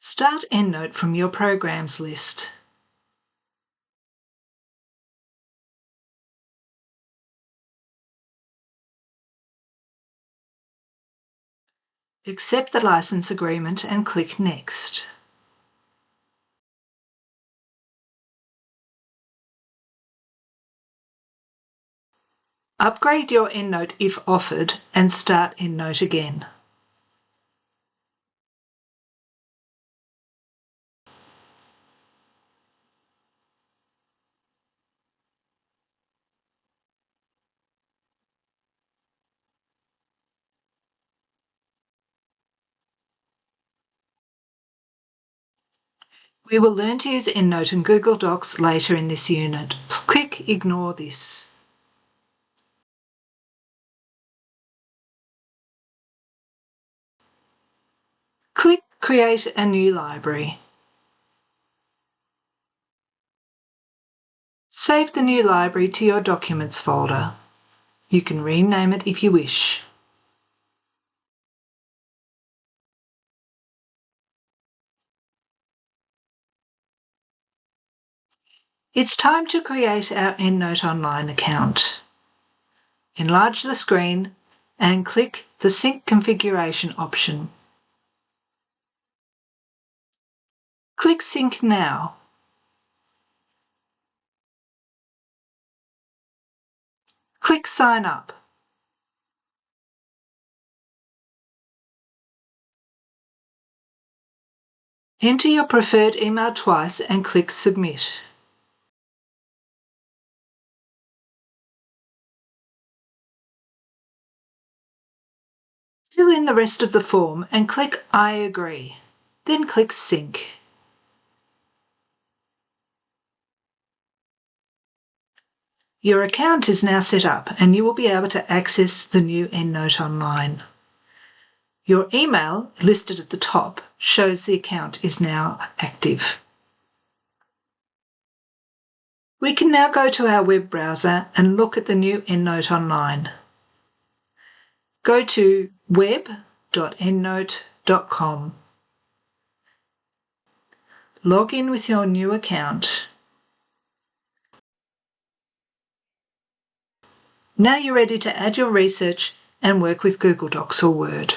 Start EndNote from your Programs list. Accept the license agreement and click Next. Upgrade your EndNote if offered and start EndNote again. We will learn to use EndNote and Google Docs later in this unit. Click Ignore this. Click Create a new library. Save the new library to your Documents folder. You can rename it if you wish. It's time to create our EndNote Online account. Enlarge the screen and click the Sync Configuration option. Click Sync Now. Click Sign Up. Enter your preferred email twice and click Submit. Fill in the rest of the form and click I agree. Then click Sync. Your account is now set up and you will be able to access the new EndNote Online. Your email, listed at the top, shows the account is now active. We can now go to our web browser and look at the new EndNote Online. Go to web.endnote.com. Log in with your new account. Now you're ready to add your research and work with Google Docs or Word.